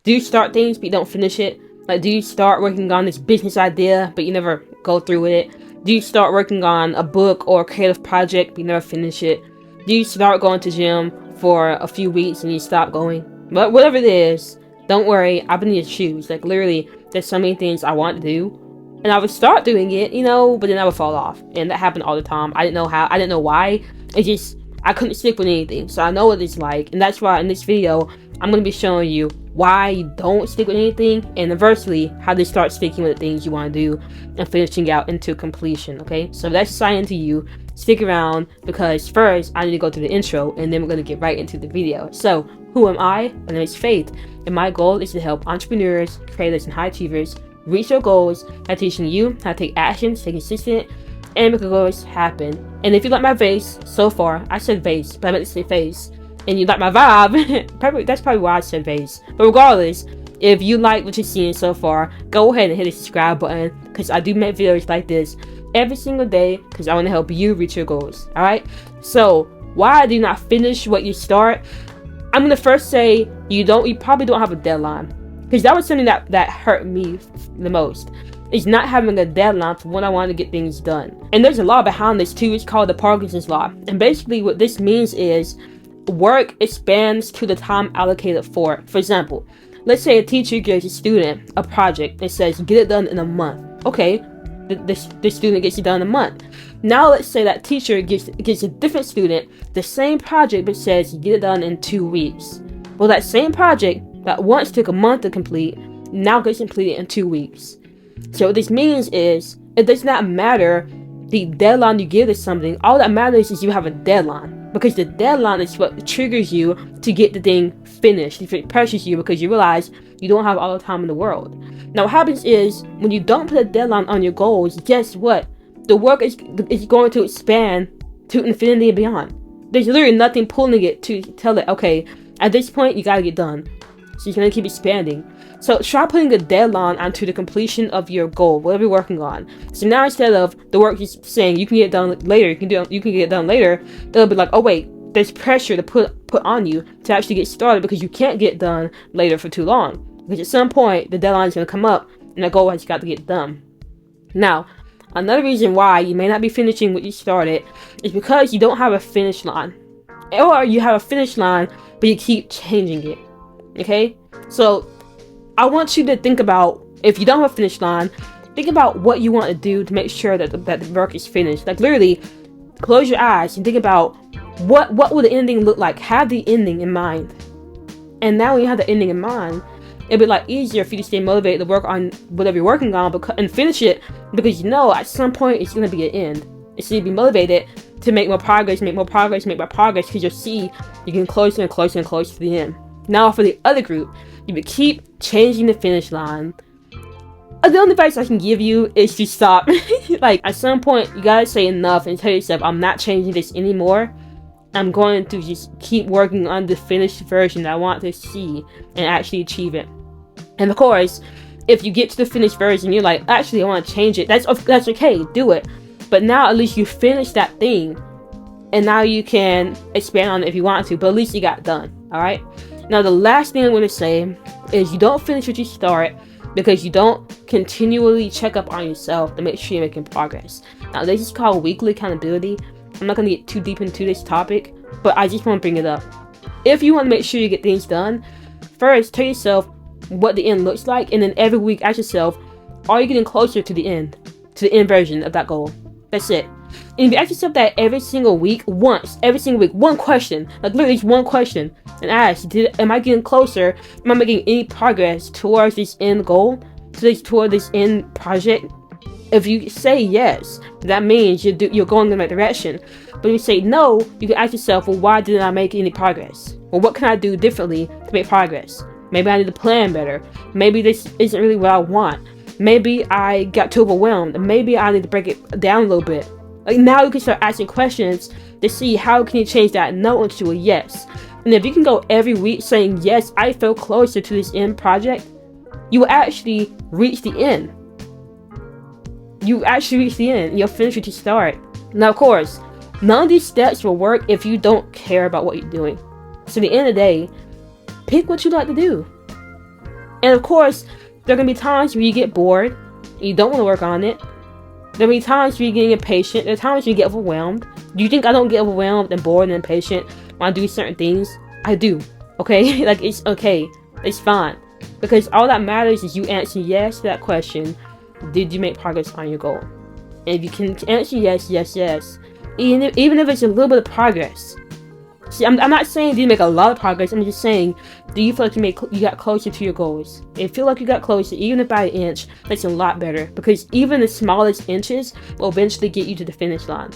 Do you start things but you don't finish it? Like, do you start working on this business idea but you never go through with it? Do you start working on a book or a creative project but you never finish it? Do you start going to gym for a few weeks and you stop going? But whatever it is, don't worry, I've been in your shoes. Like, literally, there's so many things I want to do, and I would start doing it, but then I would fall off, and that happened all the time. I didn't know how, I didn't know why. I couldn't stick with anything, so I know what it's like, and that's why in this video, I'm going to be showing you why you don't stick with anything, and inversely, how to start sticking with the things you want to do, and finishing out into completion, okay? So that's assigned to you. Stick around, because first, I need to go through the intro, and then we're going to get right into the video. So, who am I? My name is Faith, and my goal is to help entrepreneurs, creators, and high achievers reach their goals by teaching you how to take action, stay consistent, and make your goals happen. And if you like my face so far, I said vase, but I meant to say face, and you like my vibe, that's probably why I said vase. But regardless, if you like what you're seeing so far, go ahead and hit the subscribe button, because I do make videos like this every single day, because I want to help you reach your goals. Alright? So, why do you not finish what you start? I'm gonna first say you probably don't have a deadline, because that was something that hurt me the most, is not having a deadline for when I want to get things done. And there's a law behind this too. It's called the Parkinson's law, and basically what this means is work expands to the time allocated for it. For example, let's say a teacher gives a student a project and says get it done in a month. Okay, the student gets it done in a month. Now let's say that teacher gives a different student the same project but says get it done in 2 weeks. Well, that same project that once took a month to complete now gets completed in 2 weeks. So what this means is it does not matter the deadline you give to something. All that matters is you have a deadline, because the deadline is what triggers you to get the thing finished. If it pressures you because you realize you don't have all the time in the world. Now what happens is when you don't put a deadline on your goals, guess what? The work is going to expand to infinity and beyond. There's literally nothing pulling it to tell it, okay, at this point you gotta get done. So you're gonna keep expanding. So try putting a deadline onto the completion of your goal, whatever you're working on. So now instead of the work is saying you can get it done later, you can get it done later, it'll be like, oh wait, there's pressure to put on you to actually get started, because you can't get done later for too long. Because at some point the deadline is gonna come up and the goal has got to get done. Now, another reason why you may not be finishing what you started is because you don't have a finish line. Or you have a finish line, but you keep changing it. Okay? So, I want you to think about, if you don't have a finish line, think about what you want to do to make sure that the work is finished. Like, literally, close your eyes and think about what will the ending look like. Have the ending in mind. And now when you have the ending in mind, it'll be like easier for you to stay motivated to work on whatever you're working on and finish it, because you know at some point it's going to be an end. It's going to be motivated to make more progress, because you'll see you're getting closer and closer and closer to the end. Now for the other group, you would keep changing the finish line. The only advice I can give you is to stop. Like, at some point you gotta say enough and tell yourself, I'm not changing this anymore. I'm going to just keep working on the finished version that I want to see and actually achieve it. And of course, if you get to the finished version, you're like, actually I want to change it. That's okay, do it. But now at least you finished that thing, and now you can expand on it if you want to, but at least you got done. Alright? Now the last thing I'm going to say is you don't finish what you start because you don't continually check up on yourself to make sure you're making progress. Now this is called weekly accountability. I'm not going to get too deep into this topic, but I just want to bring it up. If you want to make sure you get things done, first tell yourself what the end looks like, and then every week ask yourself, are you getting closer to the end version of that goal? That's it. And if you ask yourself that every single week, one question, like literally just one question, and ask, am I getting closer? Am I making any progress towards this end goal? Toward this end project? If you say yes, that means you're going in the right direction. But if you say no, you can ask yourself, well, why didn't I make any progress? Well, what can I do differently to make progress? Maybe I need to plan better. Maybe this isn't really what I want. Maybe I got too overwhelmed. Maybe I need to break it down a little bit. Like, now you can start asking questions to see how can you change that no into a yes. And if you can go every week saying, yes, I feel closer to this end project, you will actually reach the end. You'll finish what you start. Now, of course, none of these steps will work if you don't care about what you're doing. So at the end of the day, pick what you like to do. And of course, there are going to be times where you get bored and you don't want to work on it. There will be times where you're getting impatient. There are times where you get overwhelmed. Do you think I don't get overwhelmed and bored and impatient when I do certain things? I do. Okay? Like, it's okay. It's fine. Because all that matters is you answer yes to that question. Did you make progress on your goal? And if you can answer yes, yes, yes, even if it's a little bit of progress. See, I'm not saying do you make a lot of progress. I'm just saying, do you feel like you got closer to your goals? If you feel like you got closer, even if by an inch, that's a lot better. Because even the smallest inches will eventually get you to the finish line.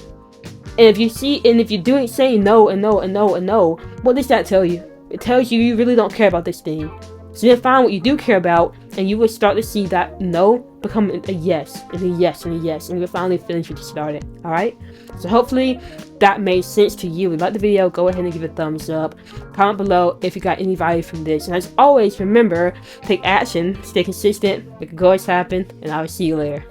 And if you're saying no and no and no and no, what does that tell you? It tells you really don't care about this thing. So then find what you do care about, and you will start to see that no become a yes, and a yes, and a yes, and you'll finally finish what you started. Alright? So hopefully that made sense to you. If you liked the video, go ahead and give it a thumbs up. Comment below if you got any value from this. And as always, remember, take action, stay consistent, make goals happen, and I will see you later.